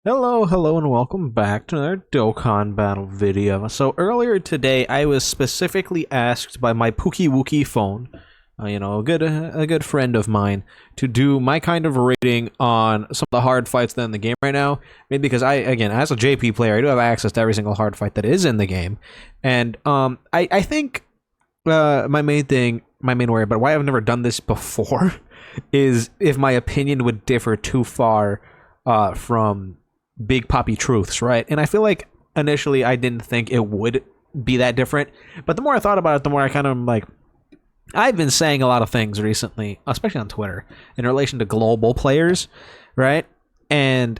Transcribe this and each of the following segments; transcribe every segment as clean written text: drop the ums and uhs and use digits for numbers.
Hello, and welcome back to another Dokkan battle video. So earlier today, I was specifically asked by my Pookie Wookie phone, a good friend of mine, to do my kind of rating on some of the hard fights that are in the game right now. Maybe because again, as a JP player, I do have access to every single hard fight that is in the game, and I think my main worry, but why I've never done this before, is if my opinion would differ too far from big poppy truths, right? And I feel like initially I didn't think it would be that different, but the more I thought about it, the more I kind of like, I've been saying a lot of things recently, especially on Twitter, in relation to global players, right? And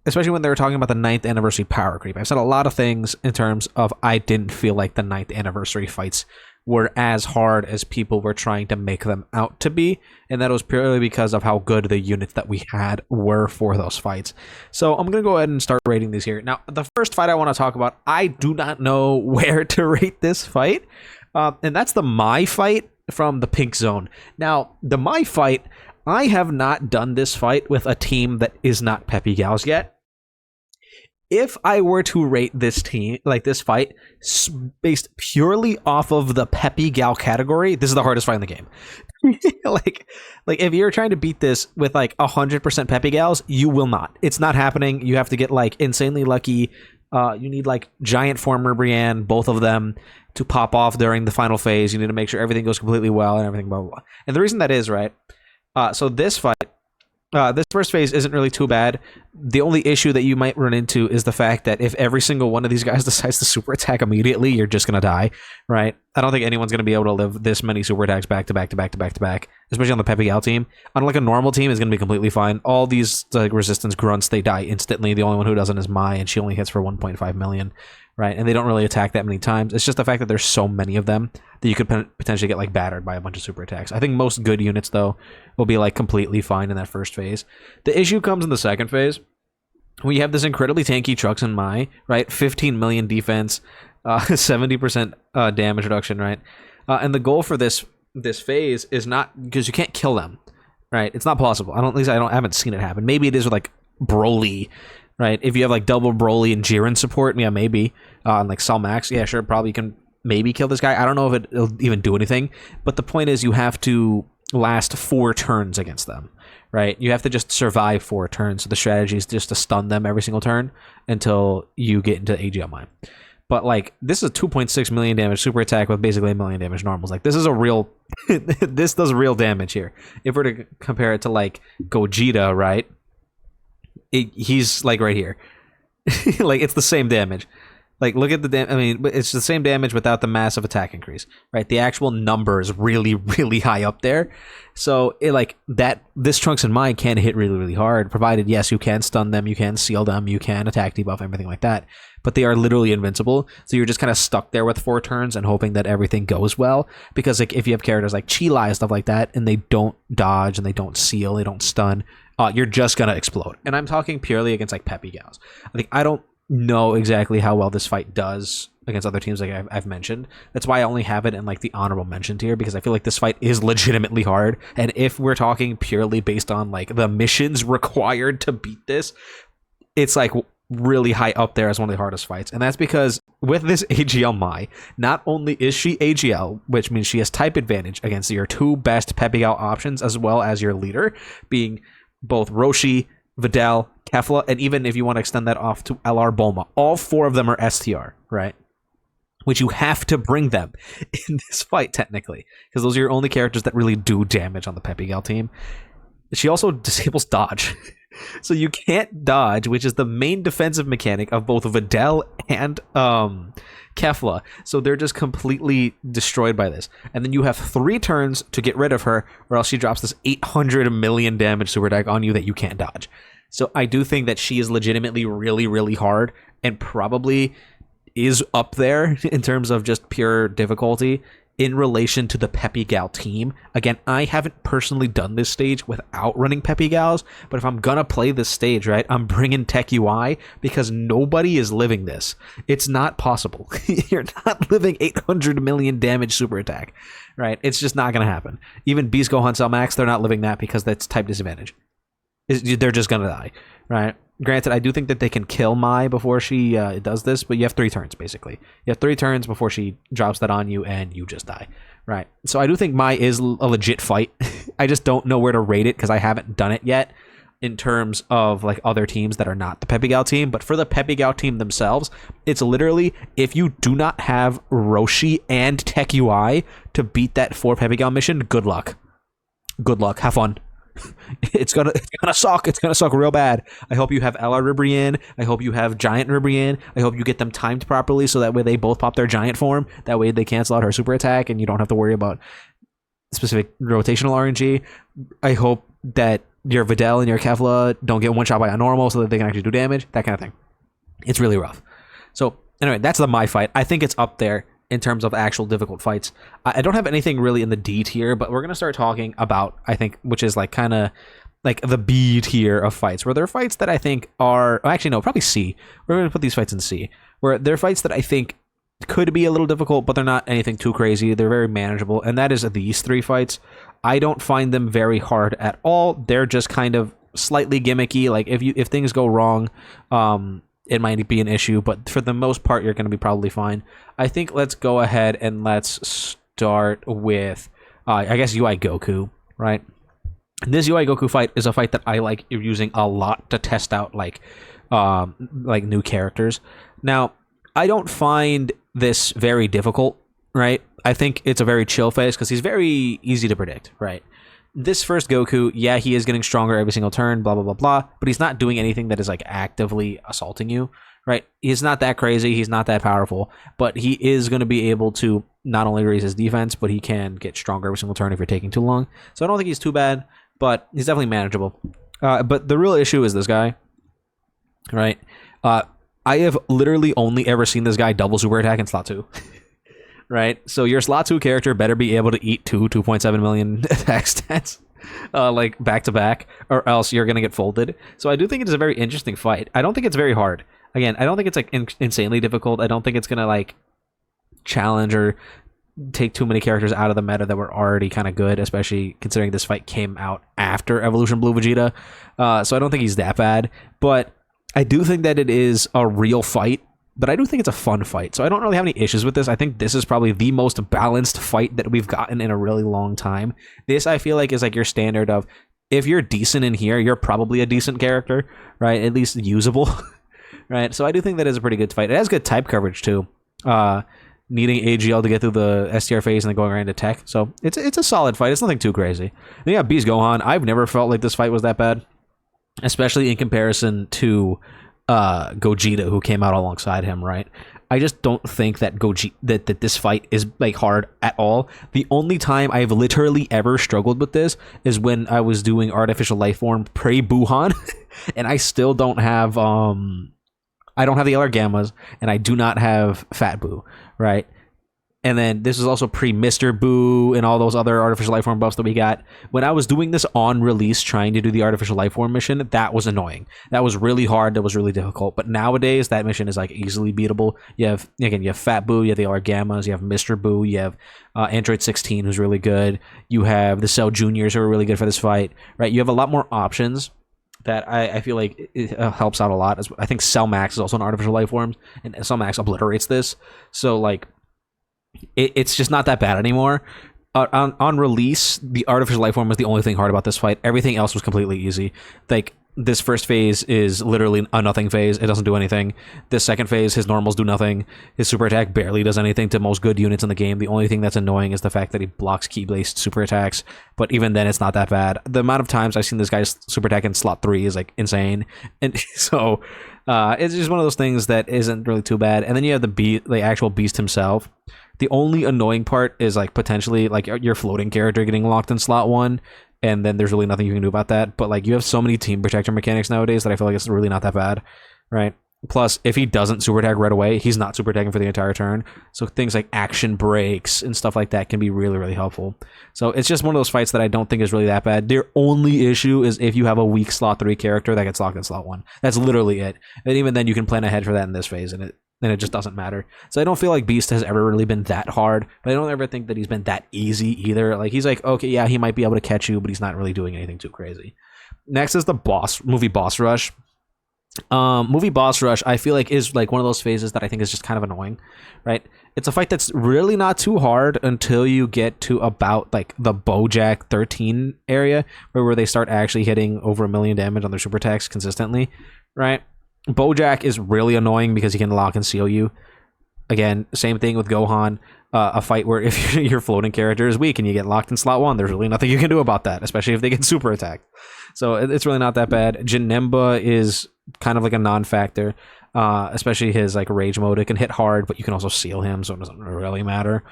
especially when they were talking about the 9th anniversary power creep. I've said a lot of things in terms of I didn't feel like the 9th anniversary fights were as hard as people were trying to make them out to be, and that was purely because of how good the units that we had were for those fights. So I'm going to go ahead and start rating these here. Now, the first fight I want to talk about, I do not know where to rate this fight, and that's the Mai fight from the Pink Zone. Now, the Mai fight, I have not done this fight with a team that is not Peppy Gals yet. If I were to rate this team, like this fight, based purely off of the Peppy Gal category, this is the hardest fight in the game. like if you're trying to beat this with like 100% Peppy Gals, you will not. It's not happening. You have to get like insanely lucky. You need like giant former Brienne, both of them, to pop off during the final phase. You need to make sure everything goes completely well and everything, blah, blah, blah. And the reason that is, right, so this fight, this first phase isn't really too bad. The only issue that you might run into is the fact that if every single one of these guys decides to super attack immediately, you're just going to die, right? I don't think anyone's going to be able to live this many super attacks back to back to back to back to back, especially on the Peppy Gal team. On like a normal team, is going to be completely fine. All these like resistance grunts, they die instantly. The only one who doesn't is Mai, and she only hits for 1.5 million, right? And they don't really attack that many times. It's just the fact that there's so many of them that you could potentially get like battered by a bunch of super attacks. I think most good units, though, will be like completely fine in that first phase. The issue comes in the second phase. We have this incredibly tanky Trux and Mai, right? 15 million defense, 70% damage reduction, right? And the goal for this phase is not, because you can't kill them, right? It's not possible. I haven't seen it happen. Maybe it is with like Broly, right? If you have like double Broly and Jiren support, yeah, maybe. And like Salmax, yeah, sure, probably can maybe kill this guy. I don't know if it'll even do anything, but the point is you have to last 4 turns against them, right? You have to just survive 4 turns. So the strategy is just to stun them every single turn until you get into AGL Mine. But like, this is a 2.6 million damage super attack with basically a million damage normals. Like, this is a real, this does real damage here. If we're to compare it to like Gogeta, right? He's like right here. Like, it's the same damage. Like, look at the I mean, it's the same damage without the massive attack increase, right? The actual number is really, really high up there. So, this Trunks and Mai can hit really, really hard, provided, yes, you can stun them, you can seal them, you can attack debuff, everything like that. But they are literally invincible, so you're just kind of stuck there with 4 turns and hoping that everything goes well. Because like, if you have characters like Chilai and stuff like that, and they don't dodge, and they don't seal, they don't stun, you're just going to explode. And I'm talking purely against like Peppy Gals. I don't know exactly how well this fight does against other teams like I've mentioned. That's why I only have it in like the honorable mention tier, because I feel like this fight is legitimately hard. And if we're talking purely based on like the missions required to beat this, it's like really high up there as one of the hardest fights. And that's because with this AGL Mai, not only is she AGL, which means she has type advantage against your 2 best Peppy Gal options, as well as your leader, being both Roshi, Videl, Kefla, and even if you want to extend that off to LR Bulma, all 4 of them are STR, right? Which you have to bring them in this fight, technically, because those are your only characters that really do damage on the Peppy Gal team. She also disables dodge. So you can't dodge, which is the main defensive mechanic of both Videl and Kefla. So they're just completely destroyed by this. And then you have 3 turns to get rid of her, or else she drops this 800 million damage super attack on you that you can't dodge. So I do think that she is legitimately really, really hard, and probably is up there in terms of just pure difficulty in relation to the Peppy Gal team. Again, I haven't personally done this stage without running Peppy Gals, but if I'm gonna play this stage, right, I'm bringing Tech UI because nobody is living this. It's not possible. You're not living 800 million damage super attack, right? It's just not gonna happen. Even Beast Gohan Cell Max, they're not living that because that's type disadvantage. they're just gonna die, right? Granted, I do think that they can kill Mai before she does this, but you have 3 turns, basically. You have 3 turns before she drops that on you, and you just die, right? So I do think Mai is a legit fight. I just don't know where to rate it, because I haven't done it yet in terms of like other teams that are not the Peppy Gal team. But for the Peppy Gal team themselves, it's literally, if you do not have Roshi and Tech UI to beat that 4 Peppy Gal mission, good luck. Good luck. Have fun. It's gonna suck. It's gonna suck real bad. I hope you have LR Ribrian. I hope you have Giant Ribrian. I hope you get them timed properly so that way they both pop their giant form. That way they cancel out her super attack and you don't have to worry about specific rotational RNG. I hope that your Videl and your Kefla don't get one shot by a normal so that they can actually do damage. That kind of thing. It's really rough. So anyway, that's the Mai fight. I think it's up there in terms of actual difficult fights. I don't have anything really in the D tier, but we're going to start talking about, I think, which is like kind of like the B tier of fights, where there are fights that I think are, actually no, probably C. We're going to put these fights in C, where there are fights that I think could be a little difficult, but they're not anything too crazy. They're very manageable, and that is these 3 fights. I don't find them very hard at all. They're just kind of slightly gimmicky. Like if things go wrong, it might be an issue, but for the most part, you're going to be probably fine. I think let's go ahead and let's start with, I guess, UI Goku, right? This UI Goku fight is a fight that I like using a lot to test out, like new characters. Now, I don't find this very difficult, right? I think it's a very chill phase because he's very easy to predict, right? This first Goku, yeah, he is getting stronger every single turn, blah, blah, blah, blah, but he's not doing anything that is, like, actively assaulting you, right? He's not that crazy, he's not that powerful, but he is going to be able to not only raise his defense, but he can get stronger every single turn if you're taking too long. So I don't think he's too bad, but he's definitely manageable. But the real issue is this guy, right? I have literally only ever seen this guy double super attack in slot 2. Right, so your slot 2 character better be able to eat 2.7 million attack stats, like back to back, or else you're gonna get folded. So I do think it's a very interesting fight. I don't think it's very hard. Again, I don't think it's like insanely difficult. I don't think it's gonna like challenge or take too many characters out of the meta that were already kind of good, especially considering this fight came out after Evolution Blue Vegeta. So I don't think he's that bad, but I do think that it is a real fight. But I do think it's a fun fight, so I don't really have any issues with this. I think this is probably the most balanced fight that we've gotten in a really long time. This, I feel like, is like your standard of, if you're decent in here, you're probably a decent character, right? At least usable, right? So I do think that is a pretty good fight. It has good type coverage, too. Needing AGL to get through the STR phase and then going right into tech. So it's a solid fight. It's nothing too crazy. Then you have Beast Gohan. I've never felt like this fight was that bad, especially in comparison to Gogeta, who came out alongside him, right? I just don't think that that this fight is like hard at all. The only time I've literally ever struggled with this is when I was doing Artificial Life Form pre-Buhan, and I still don't have I don't have the LR Gammas, and I do not have Fat Boo, right? And then this is also pre-Mr. Boo and all those other Artificial Life Form buffs that we got. When I was doing this on release, trying to do the Artificial Life Form mission, that was annoying. That was really hard. That was really difficult. But nowadays, that mission is like easily beatable. You have Fat Boo, you have the LR Gammas, you have Mr. Boo, you have Android 16, who's really good. You have the Cell Juniors, who are really good for this fight, right? You have a lot more options that I feel like it helps out a lot. I think Cell Max is also an Artificial Life Form, and Cell Max obliterates this. So, like, it's just not that bad anymore. On release, the Artificial Life Form was the only thing hard about this fight. Everything else was completely easy. Like, this first phase is literally a nothing phase. It doesn't do anything. This second phase, his normals do nothing. His super attack barely does anything to most good units in the game. The only thing that's annoying is the fact that he blocks key-based super attacks, but even then, it's not that bad. The amount of times I've seen this guy's super attack in slot 3 is, like, insane. And so, it's just one of those things that isn't really too bad. And then you have the actual beast himself. The only annoying part is, like, potentially, like, your floating character getting locked in slot 1, and then there's really nothing you can do about that. But, like, you have so many team protector mechanics nowadays that I feel like it's really not that bad, right? Plus, if he doesn't super attack right away, he's not super attacking for the entire turn. So things like action breaks and stuff like that can be really, really helpful. So it's just one of those fights that I don't think is really that bad. Their only issue is if you have a weak slot 3 character that gets locked in slot 1. That's literally it. And even then, you can plan ahead for that in this phase, and it just doesn't matter. So I don't feel like Beast has ever really been that hard, but I don't ever think that he's been that easy either. Like, he's like, okay, yeah, he might be able to catch you, but he's not really doing anything too crazy. Next is the movie boss rush. Movie boss rush, I feel like, is like one of those phases that I think is just kind of annoying, right? It's a fight that's really not too hard until you get to about like the Bojack 13 area, where they start actually hitting over 1 million damage on their super attacks consistently, right? Bojack is really annoying because he can lock and seal you. Again, same thing with Gohan. A fight where if your floating character is weak and you get locked in slot 1, there's really nothing you can do about that, especially if they get super attacked. So it's really not that bad. Janemba is kind of like a non-factor, especially his like rage mode. It can hit hard, but you can also seal him, so it doesn't really matter.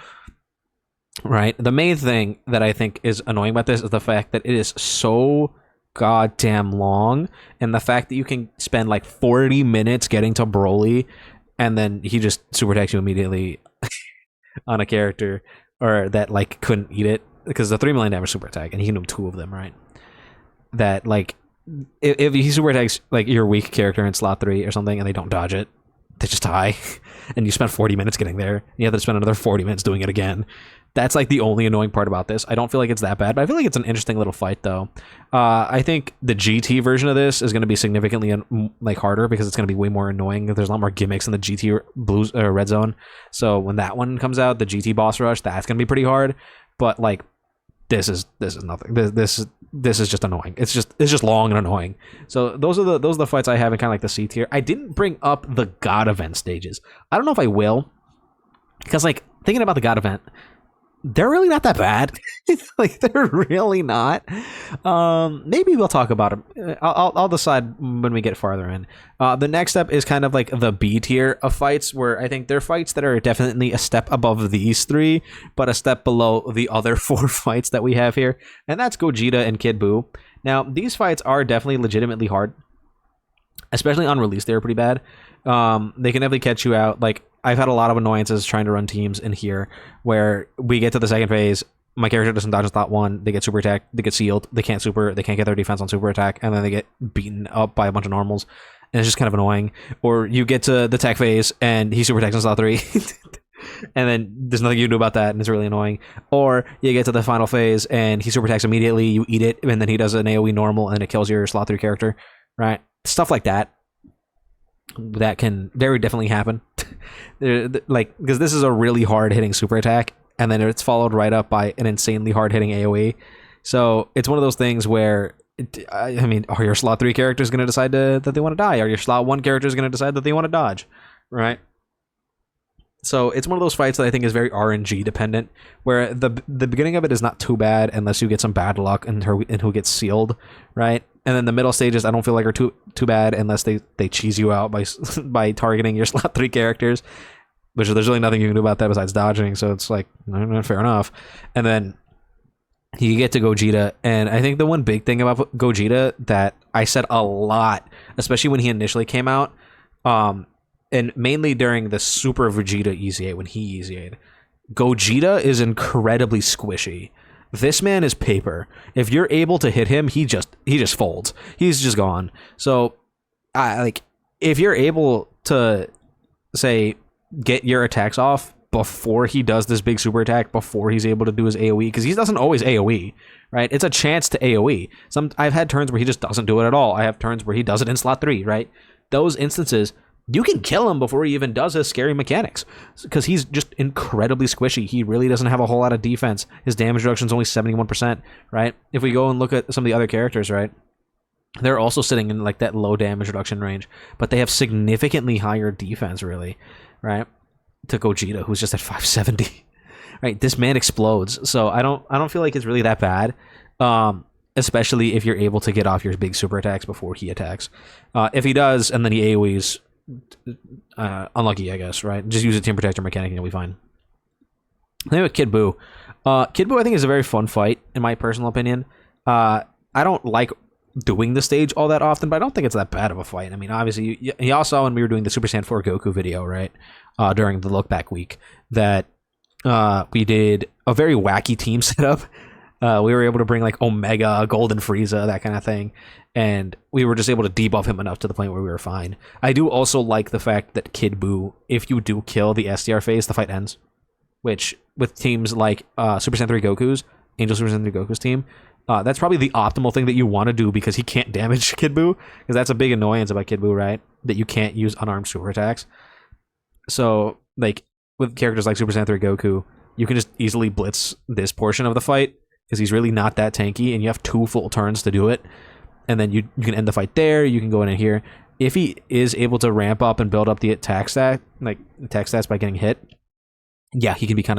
Right? The main thing that I think is annoying about this is the fact that it is so goddamn long, and the fact that you can spend like 40 minutes getting to Broly, and then he just super attacks you immediately on a character, or that like couldn't eat it, because the 3 million damage super attack, and he can do 2 of them, right? That like if he super attacks like your weak character in slot 3 or something and they don't dodge it, they just die, and you spend 40 minutes getting there, and you have to spend another 40 minutes doing it again. That's like the only annoying part about this. I don't feel like it's that bad, but I feel like it's an interesting little fight though. I think the GT version of this is going to be significantly like harder, because it's going to be way more annoying. There's a lot more gimmicks in the GT blues red zone. So when that one comes out, the GT boss rush, that's going to be pretty hard. But like this is nothing. This is just annoying. It's just long and annoying. So those are the fights I have in kind of like the C tier. I didn't bring up the God event stages. I don't know if I will, because like thinking about the God event, they're really not that bad. Like they're really not. Maybe we'll talk about them. I'll decide when we get farther in. The next step is kind of like the B tier of fights, where I think they're fights that are definitely a step above these 3, but a step below the other 4 fights that we have here, and that's Gogeta and Kid Buu. Now these fights are definitely legitimately hard, especially on release. They're pretty bad. They can definitely catch you out. Like, I've had a lot of annoyances trying to run teams in here where we get to the second phase, my character doesn't dodge in slot 1, they get super attacked, they get sealed, they can't get their defense on super attack, and then they get beaten up by a bunch of normals, and it's just kind of annoying. Or you get to the tech phase and he super attacks in slot 3 and then there's nothing you can do about that, and it's really annoying. Or you get to the final phase and he super attacks immediately, you eat it, and then he does an AoE normal and it kills your slot 3 character, right? Stuff like that can very definitely happen. Like, because this is a really hard hitting super attack, and then it's followed right up by an insanely hard hitting AoE. So it's one of those things where, I mean, are your slot 3 characters going to decide that they want to die? Are your slot 1 characters going to decide that they want to dodge? Right? So it's one of those fights that I think is very RNG dependent, where the beginning of it is not too bad unless you get some bad luck and who gets sealed, right? And then the middle stages I don't feel like are too bad unless they cheese you out by targeting your slot 3 characters, which there's really nothing you can do about that besides dodging. So it's like, fair enough. And then you get to Gogeta, and I think the one big thing about Gogeta that I said a lot, especially when he initially came out, and mainly during the Super Vegeta EZA, when he EZA'd, Gogeta is incredibly squishy. This man is paper. If you're able to hit him, he just folds. He's just gone. So, like, if you're able to, say, get your attacks off before he does this big super attack, before he's able to do his AoE, because he doesn't always AoE, right? It's a chance to AoE. I've had turns where he just doesn't do it at all. I have turns where he does it in slot 3, right? Those instances, you can kill him before he even does his scary mechanics, because he's just incredibly squishy. He really doesn't have a whole lot of defense. His damage reduction is only 71%, right? If we go and look at some of the other characters, right, they're also sitting in like that low damage reduction range, but they have significantly higher defense, really, right? To Gogeta, who's just at 570, right? This man explodes. So I don't feel like it's really that bad, especially if you're able to get off your big super attacks before he attacks. If he does, and then he AoEs, unlucky, I guess, right? Just use a team protector mechanic and you'll be fine. Then with Kid Buu. Kid Buu, I think, is a very fun fight, in my personal opinion. I don't like doing the stage all that often, but I don't think it's that bad of a fight. I mean, obviously, y'all saw when we were doing the Super Saiyan 4 Goku video, right? During the look back week, that we did a very wacky team setup. We were able to bring like Omega, Golden Frieza, that kind of thing, and we were just able to debuff him enough to the point where we were fine. I do also like the fact that Kid Buu, if you do kill the SDR phase, the fight ends. Which, with teams like Super Saiyan 3 Goku's, Angel Super Saiyan 3 Goku's team, That's probably the optimal thing that you want to do because he can't damage Kid Buu, because that's a big annoyance about Kid Buu, right? That you can't use unarmed super attacks. So, like, with characters like Super Saiyan 3 Goku, you can just easily blitz this portion of the fight because he's really not that tanky, and you have 2 full turns to do it. And then you can end the fight there, you can go in here. If he is able to ramp up and build up the attack stats by getting hit, yeah, he can be kind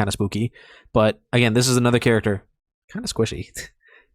of spooky. But again, this is another character kind of squishy.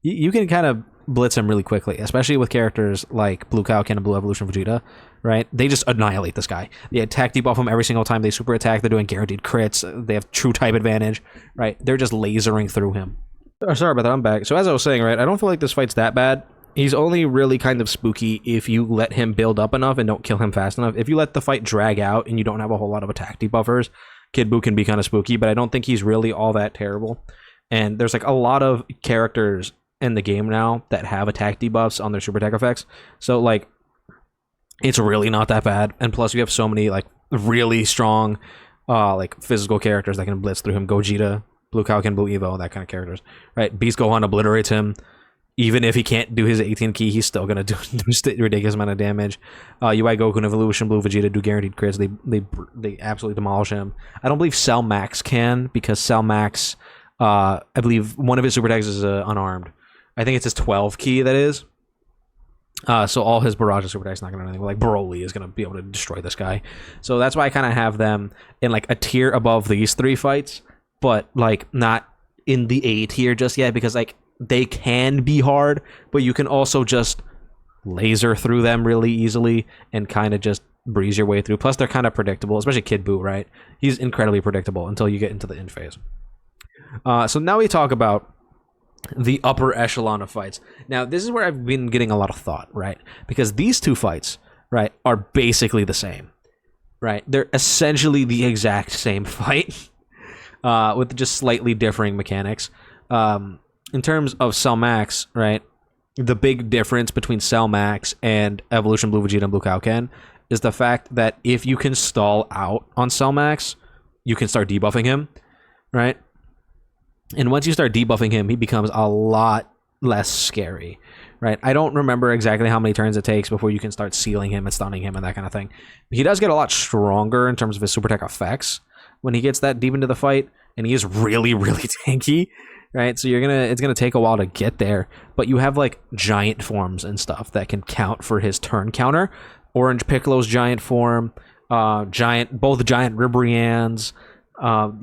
You can kind of blitz him really quickly, especially with characters like Blue Kaioken and Blue Evolution Vegeta, right? They just annihilate this guy. They attack debuff him every single time they super attack. They're doing guaranteed crits. They have true type advantage, right? They're just lasering through him. Oh, sorry about that, I'm back. So as I was saying, right, I don't feel like this fight's that bad. He's only really kind of spooky if you let him build up enough and don't kill him fast enough. If you let the fight drag out and you don't have a whole lot of attack debuffers, Kid Buu can be kind of spooky, but I don't think he's really all that terrible. And there's like a lot of characters in the game now that have attack debuffs on their super attack effects. So like, it's really not that bad. And plus you have so many like really strong like physical characters that can blitz through him. Gogeta, Blue Kaioken, Blue Evo, that kind of characters, right? Beast Gohan obliterates him. Even if he can't do his 18 key, he's still gonna do a ridiculous amount of damage. UI Goku and Evolution Blue Vegeta do guaranteed crits. They absolutely demolish him. I don't believe Cell Max can, because Cell Max, I believe one of his super attacks is unarmed. I think it's his 12 key that is. So all his barrage of super attacks not gonna do anything. Like Broly is gonna be able to destroy this guy. So that's why I kind of have them in like a tier above these 3 fights, but like not in the A tier just yet, because like they can be hard, but you can also just laser through them really easily and kind of just breeze your way through. Plus they're kind of predictable, especially Kid Buu, right? He's incredibly predictable until you get into the end phase. So now we talk about the upper echelon of fights. Now this is where I've been getting a lot of thought, right? Because these 2 fights, right, are basically the same, right? They're essentially the exact same fight with just slightly differing mechanics. In terms of Cell Max, right, the big difference between Cell Max and Evolution Blue Vegeta and Blue Kaioken is the fact that if you can stall out on Cell Max, you can start debuffing him, right? And once you start debuffing him, he becomes a lot less scary, right? I don't remember exactly how many turns it takes before you can start sealing him and stunning him and that kind of thing. He does get a lot stronger in terms of his super attack effects when he gets that deep into the fight, and he is really, really tanky. Right, so it's gonna take a while to get there, but you have like giant forms and stuff that can count for his turn counter. Orange Piccolo's giant form, both giant Ribrians,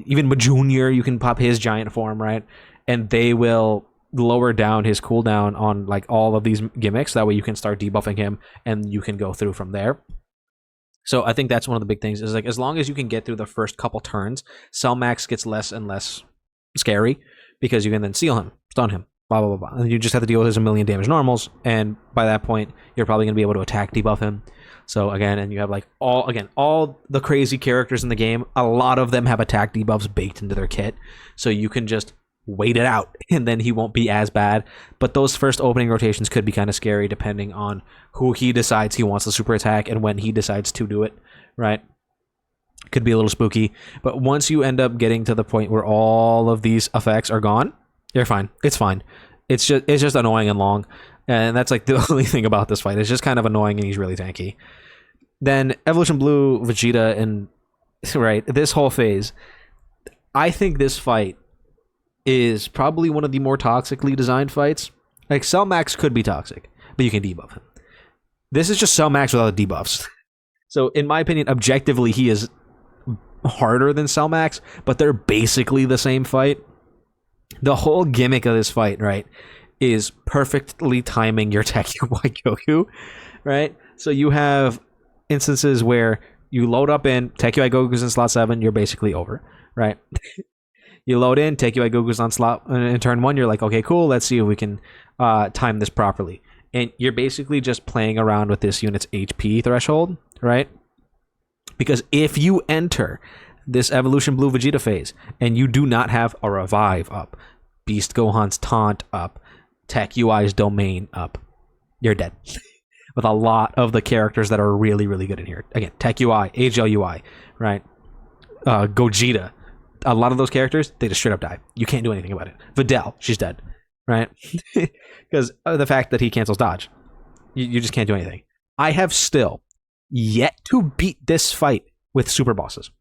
even Majunior, you can pop his giant form, right? And they will lower down his cooldown on like all of these gimmicks. That way you can start debuffing him and you can go through from there. So I think that's one of the big things, is like as long as you can get through the first couple turns, Cell Max gets less and less scary, because you can then seal him, stun him, blah, blah, blah, blah. And you just have to deal with his 1,000,000 damage normals, and by that point, you're probably going to be able to attack debuff him. So again, and you have like all the crazy characters in the game, a lot of them have attack debuffs baked into their kit, so you can just wait it out, and then he won't be as bad. But those first opening rotations could be kind of scary, depending on who he decides he wants to super attack and when he decides to do it, right? Could be a little spooky, but once you end up getting to the point where all of these effects are gone, you're fine. It's fine. It's just annoying and long, and that's like the only thing about this fight. It's just kind of annoying, and he's really tanky. Then Evolution Blue Vegeta, and right, this whole phase, I think this fight is probably one of the more toxically designed fights. Like Cell Max could be toxic, but you can debuff him. This is just Cell Max without the debuffs. So in my opinion, objectively, he is harder than Cell Max, but they're basically the same fight. The whole gimmick of this fight, right, is perfectly timing your Tech UI Goku, right? So you have instances where you load up in Tech UI Goku's in slot 7, you're basically over, right? You load in Tech UI Goku's on slot in turn 1, you're like, okay, cool, let's see if we can time this properly. And you're basically just playing around with this unit's HP threshold, right? Because if you enter this Evolution Blue Vegeta phase and you do not have a Revive up, Beast Gohan's Taunt up, Tech UI's Domain up, you're dead. With a lot of the characters that are really, really good in here. Again, Tech UI, AGL UI, right? Gogeta. A lot of those characters, they just straight up die. You can't do anything about it. Videl, she's dead. right? Because the fact that he cancels dodge, you just can't do anything. I have still yet to beat this fight with super bosses.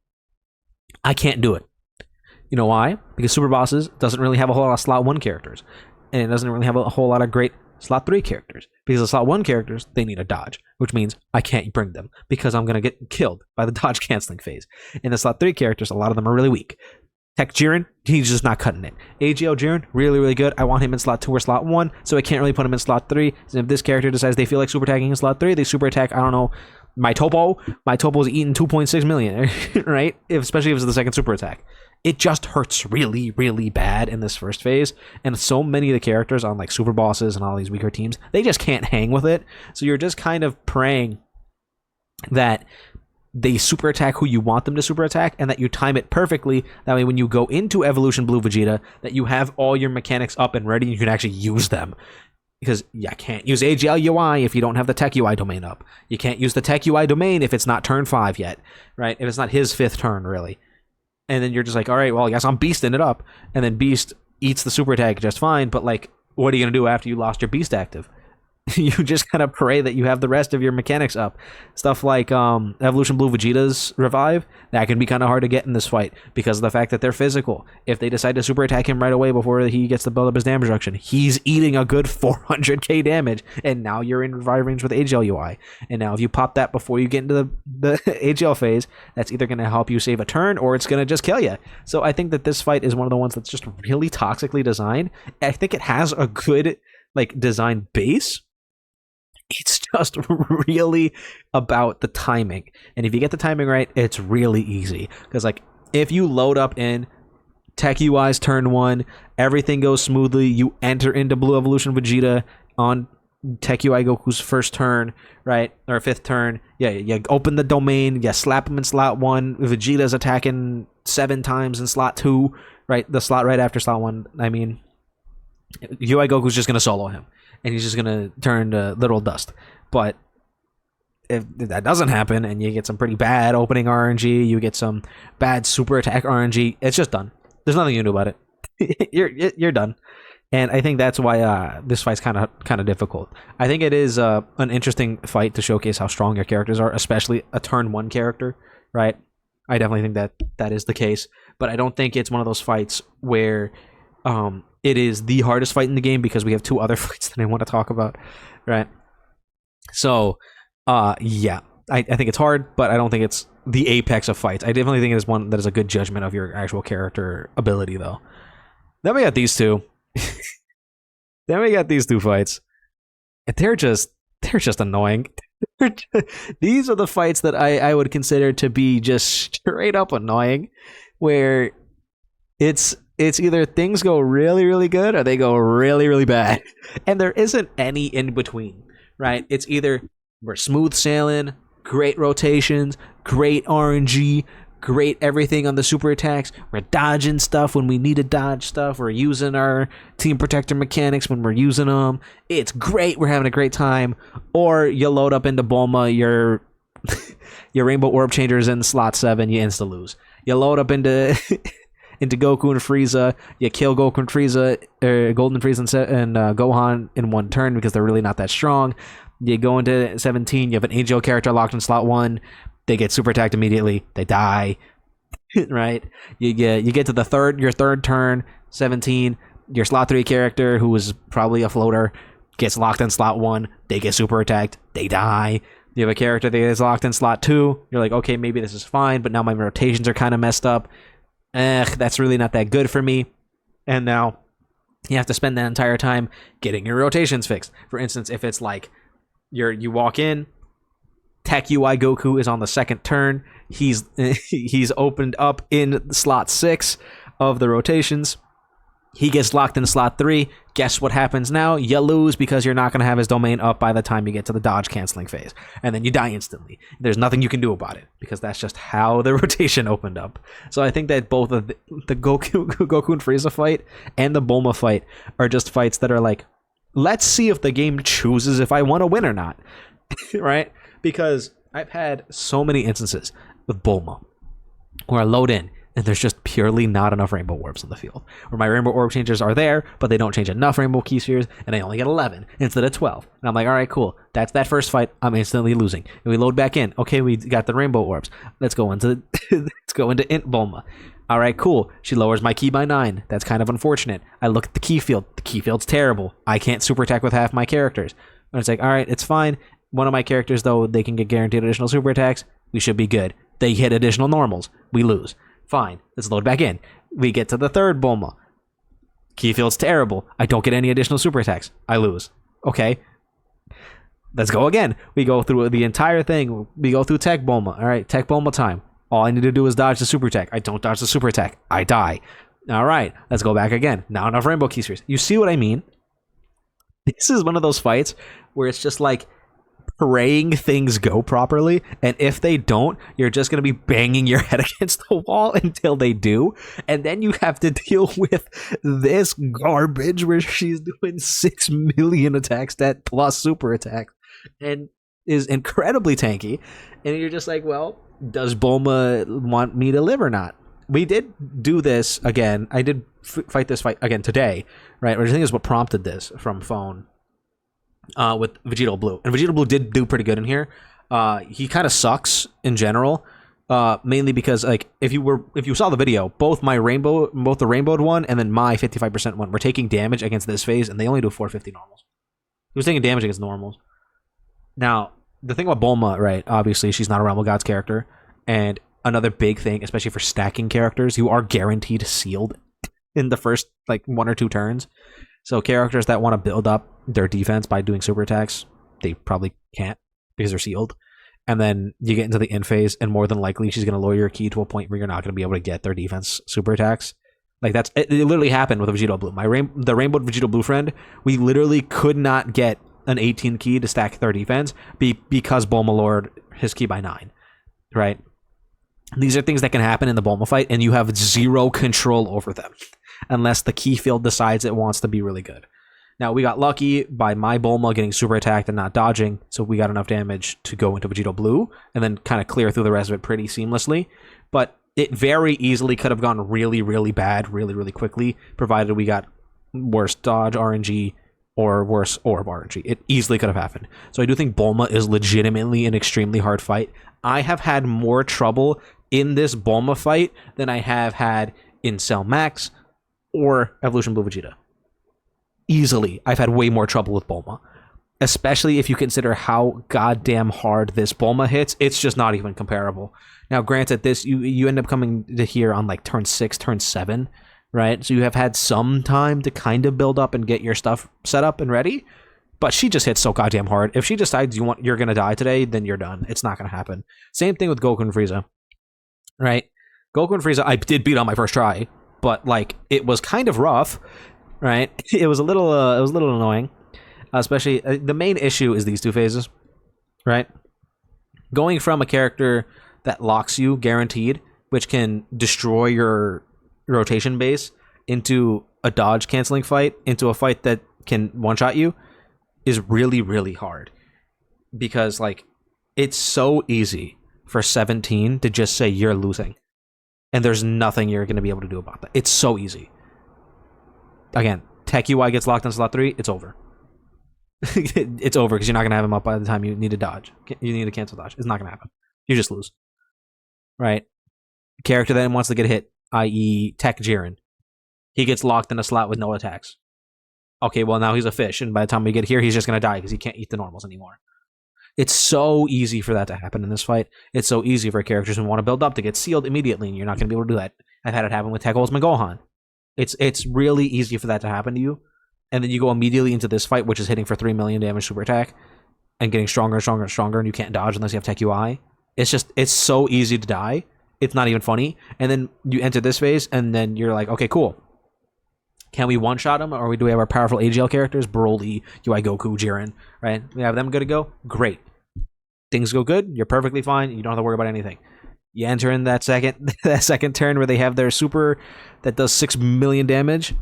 I can't do it. You know why? Because super bosses doesn't really have a whole lot of slot 1 characters, and it doesn't really have a whole lot of great slot 3 characters. Because the slot 1 characters, they need a dodge, which means I can't bring them because I'm going to get killed by the dodge canceling phase. And the slot 3 characters, a lot of them are really weak. Tech Jiren, he's just not cutting it. AGL Jiren, really, really good. I want him in slot 2 or slot 1, so I can't really put him in slot 3. So if this character decides they feel like super attacking in slot 3, they super attack, I don't know, my Topo. My Topo's eating 2.6 million, right? Especially if it's the second super attack. It just hurts really, really bad in this first phase. And so many of the characters on like super bosses and all these weaker teams, they just can't hang with it. So you're just kind of praying that they super attack who you want them to super attack, and that you time it perfectly. That way when you go into Evolution Blue Vegeta, that you have all your mechanics up and ready and you can actually use them. Because you can't use AGL UI if you don't have the Tech UI domain up. You can't use the Tech UI domain if it's not turn 5 yet, right? If it's not his 5th turn, really. And then you're just like, all right, well, I guess I'm beasting it up. And then Beast eats the super attack just fine, but like, what are you going to do after you lost your Beast active? You just kind of pray that you have the rest of your mechanics up. Stuff like Evolution Blue Vegeta's revive, that can be kind of hard to get in this fight because of the fact that they're physical. If they decide to super attack him right away before he gets to build up his damage reduction, he's eating a good 400k damage, and now you're in revive range with AGL UI. And now if you pop that before you get into the AGL phase, that's either going to help you save a turn or it's going to just kill you. So I think that this fight is one of the ones that's just really toxically designed. I think it has a good like design base. It's just really about the timing. And if you get the timing right, it's really easy. Because, like, if you load up in Tech UI's turn 1, everything goes smoothly, you enter into Blue Evolution Vegeta on Tech UI Goku's first turn, right? Or 5th turn. Yeah, you open the domain, you slap him in slot 1. Vegeta's attacking 7 times in slot 2, right? The slot right after slot 1. I mean, UI Goku's just going to solo him. And he's just going to turn to literal dust. But if that doesn't happen and you get some pretty bad opening RNG, you get some bad super attack RNG, it's just done. There's nothing you can do about it. You're done. And I think that's why this fight's kind of difficult. I think it is an interesting fight to showcase how strong your characters are, especially a turn 1 character, right? I definitely think that is the case. But I don't think it's one of those fights where it is the hardest fight in the game because we have 2 other fights that I want to talk about, right? So, yeah, I think it's hard, but I don't think it's the apex of fights. I definitely think it is one that is a good judgment of your actual character ability, though. Then we got these 2. Then we got these 2 fights. And they're just annoying. These are the fights that I would consider to be just straight up annoying, where it's either things go really, really good or they go really, really bad. And there isn't any in between, right? It's either we're smooth sailing, great rotations, great RNG, great everything on the super attacks. We're dodging stuff when we need to dodge stuff. We're using our team protector mechanics when we're using them. It's great. We're having a great time. Or you load up into Bulma, your Rainbow Orb Changers in slot 7, you insta lose. You load up into into Goku and Frieza, you kill Goku and Frieza, Golden Frieza and Gohan in 1 turn because they're really not that strong. You go into 17, you have an Angel character locked in slot 1, they get super attacked immediately, they die, right? You get to your third turn, 17, your slot 3 character, who is probably a floater, gets locked in slot 1, they get super attacked, they die. You have a character that is locked in slot 2, you're like, okay, maybe this is fine, but now my rotations are kind of messed up. That's really not that good for me. And now you have to spend that entire time getting your rotations fixed. For instance, if it's like you walk in, Tech UI Goku is on the 2nd turn. He's opened up in slot 6 of the rotations. He gets locked in slot 3. Guess what happens now? You lose because you're not going to have his domain up by the time you get to the dodge canceling phase. And then you die instantly. There's nothing you can do about it because that's just how the rotation opened up. So I think that both of the Goku and Frieza fight and the Bulma fight are just fights that are like, let's see if the game chooses if I want to win or not. Right? Because I've had so many instances with Bulma where I load in, and there's just purely not enough rainbow orbs in the field. Or my rainbow orb changers are there, but they don't change enough rainbow key spheres, and I only get 11 instead of 12. And I'm like, all right, cool. That's that first fight. I'm instantly losing. And we load back in. Okay, we got the rainbow orbs. Let's go into Int Bulma. All right, cool. She lowers my key by 9. That's kind of unfortunate. I look at the key field. The key field's terrible. I can't super attack with half my characters. And it's like, all right, it's fine. One of my characters, though, they can get guaranteed additional super attacks. We should be good. They hit additional normals. We lose. Fine. Let's load back in. We get to the third Bulma. Key field's terrible. I don't get any additional super attacks. I lose. Okay. Let's go again. We go through the entire thing. We go through Tech Bulma. All right, Tech Bulma time. All I need to do is dodge the super attack. I don't dodge the super attack. I die. All right, let's go back again. Now enough rainbow key spheres. You see what I mean? This is one of those fights where it's just like praying things go properly, and if they don't, you're just going to be banging your head against the wall until they do, and then you have to deal with this garbage where she's doing 6 million attack stat plus super attack and is incredibly tanky, and you're just like, well, does Bulma want me to live or not? We did do this again. I did fight this fight again today, right? Which I think is what prompted this from phone with Vegito Blue. And Vegito Blue did do pretty good in here. He kind of sucks in general, mainly because like if you saw the video, both the rainbowed one and then my 55% one were taking damage against this phase, and they only do 450 normals. He was taking damage against normals. Now, the thing about Bulma, right, obviously she's not a Realm of Gods character, and another big thing, especially for stacking characters, you are guaranteed sealed in the first like 1 or 2 turns. So characters that want to build up their defense by doing super attacks, they probably can't because they're sealed. And then you get into the end phase, and more than likely she's going to lower your key to a point where you're not going to be able to get their defense super attacks. Like it literally happened with Vegito Blue. The rainbowed Vegito Blue friend, we literally could not get an 18 key to stack their defense because Bulma lowered his key by 9, right? These are things that can happen in the Bulma fight, and you have zero control over them unless the key field decides it wants to be really good. Now, we got lucky by my Bulma getting super attacked and not dodging, so we got enough damage to go into Vegito Blue and then kind of clear through the rest of it pretty seamlessly. But it very easily could have gone really, really bad really, really quickly, provided we got worse dodge RNG or worse orb RNG. It easily could have happened. So I do think Bulma is legitimately an extremely hard fight. I have had more trouble in this Bulma fight than I have had in Cell Max or Evolution Blue Vegeta. Easily, I've had way more trouble with Bulma. Especially if you consider how goddamn hard this Bulma hits. It's just not even comparable. Now, granted, this you end up coming to here on like turn 6, turn 7, right? So you have had some time to kind of build up and get your stuff set up and ready. But she just hits so goddamn hard. If she decides you're gonna die today, then you're done. It's not gonna happen. Same thing with Goku and Frieza. Right? Goku and Frieza, I did beat on my first try, but like it was kind of rough, right? It was a little annoying, especially the main issue is these 2 phases, right? Going from a character that locks you guaranteed, which can destroy your rotation base, into a dodge canceling fight, into a fight that can one-shot you, is really, really hard. Because like it's so easy for 17 to just say you're losing, and there's nothing you're going to be able to do about that. It's so easy. Again, Tech UI gets locked on slot 3, it's over. It's over because you're not going to have him up by the time you need to dodge. You need to cancel dodge. It's not going to happen. You just lose. Right? Character that wants to get hit, i.e. Tech Jiren. He gets locked in a slot with no attacks. Okay, well now he's a fish, and by the time we get here, he's just going to die because he can't eat the normals anymore. It's so easy for that to happen in this fight. It's so easy for characters who want to build up to get sealed immediately, and you're not going to be able to do that. I've had it happen with Tech Ultimate Gohan. It's really easy for that to happen to you, and then you go immediately into this fight, which is hitting for 3 million damage super attack, and getting stronger and stronger and stronger, and you can't dodge unless you have Tech UI. It's so easy to die. It's not even funny. And then you enter this phase, and then you're like, okay, cool. Can we one-shot him, or do we have our powerful AGL characters? Broly, UI Goku, Jiren, right? We have them good to go? Great. Things go good, you're perfectly fine, you don't have to worry about anything. You enter in that second turn where they have their super that does 6 million damage.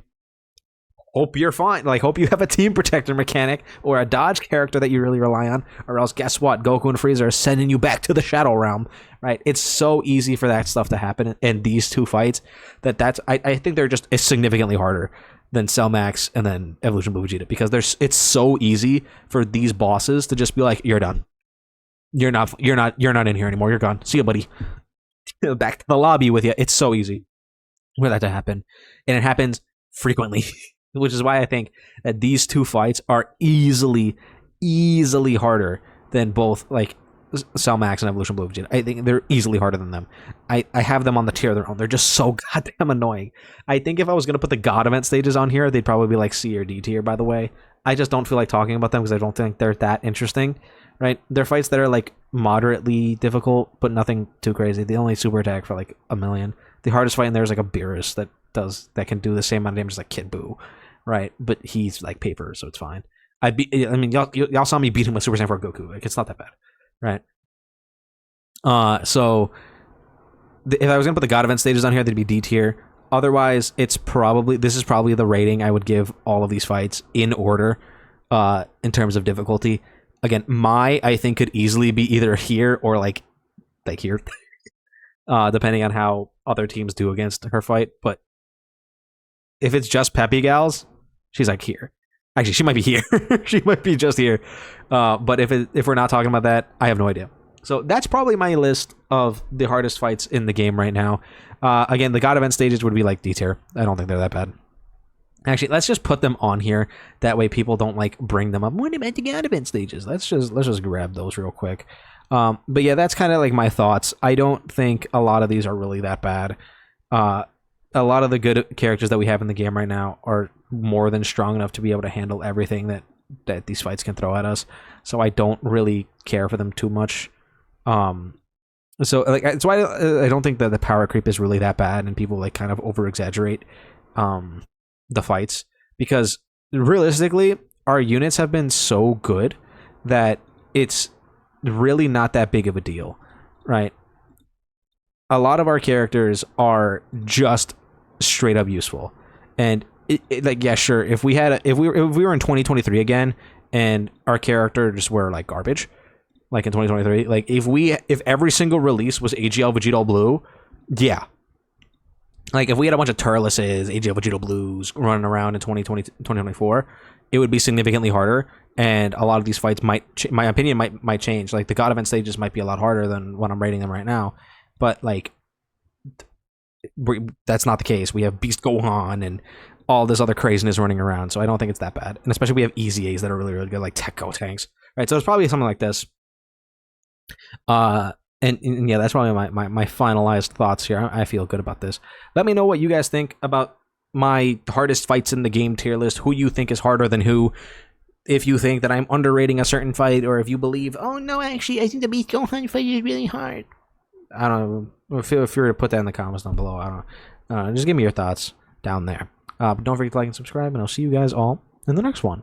hope you're fine. Like, hope you have a team protector mechanic or a dodge character that you really rely on, or else guess what? Goku and Frieza are sending you back to the Shadow Realm, right? It's so easy for that stuff to happen in these two fights I think they're just significantly harder than Cell Max and then Evolution Blue Vegeta, because it's so easy for these bosses to just be like, you're done. You're not in here anymore. You're gone. See you, buddy. Back to the lobby with you. It's so easy for that to happen, and it happens frequently, which is why I think that these two fights are easily harder than both like Cell Max and Evolution Blue Vegeta. I think they're easily harder than them. I have them on the tier of their own. They're just so goddamn annoying. I think if I was going to put the God event stages on here, they'd probably be like C or D tier, by the way. I just don't feel like talking about them because I don't think they're that interesting, right? They're fights that are like moderately difficult, but nothing too crazy. They only super attack for like 1,000,000. The hardest fight in there is like a Beerus that can do the same amount of damage as like Kid Buu, right? But he's like paper, so it's fine. Y'all saw me beat him with Super Saiyan 4 Goku. Like, it's not that bad, right? So if I was gonna put the God event stages on here, they'd be D tier. Otherwise, this is probably the rating I would give all of these fights in order, in terms of difficulty. Again, I think could easily be either here or like here, depending on how other teams do against her fight. But if it's just Peppy Gals, she's like here. Actually, she might be here. She might be just here. But if we're not talking about that, I have no idea. So that's probably my list of the hardest fights in the game right now. Again, the God event stages would be like D tier. I don't think they're that bad. Actually, let's just put them on here. That way people don't like bring them up. What about the God event stages? Let's just grab those real quick. But yeah, that's kind of like my thoughts. I don't think a lot of these are really that bad. A lot of the good characters that we have in the game right now are more than strong enough to be able to handle everything that these fights can throw at us. So I don't really care for them too much. So like that's why I don't think that the power creep is really that bad, and people like kind of over exaggerate the fights, because realistically our units have been so good that it's really not that big of a deal, right? A lot of our characters are just straight up useful, and like, yeah, sure, if we were in 2023 again and our characters were like garbage, like in 2023, like if every single release was AGL Vegito Blue, yeah. Like if we had a bunch of Turleses, AGL Vegito Blues running around in 2024, it would be significantly harder, and a lot of these fights my opinion might change. Like the God event stages might be a lot harder than when I'm rating them right now, but like that's not the case. We have Beast Gohan and all this other craziness running around, so I don't think it's that bad. And especially we have easy A's that are really, really good, like Tech Go tanks, right? So it's probably something like this. And yeah, that's probably my finalized thoughts here. I feel good about this. Let me know what you guys think about my hardest fights in the game tier list. Who you think is harder than who? If you think that I'm underrating a certain fight, or if you believe, oh no, actually, I think the Beast Gohan fight is really hard. I don't know. Feel free to put that in the comments down below. I don't know. Just give me your thoughts down there. But don't forget to like and subscribe, and I'll see you guys all in the next one.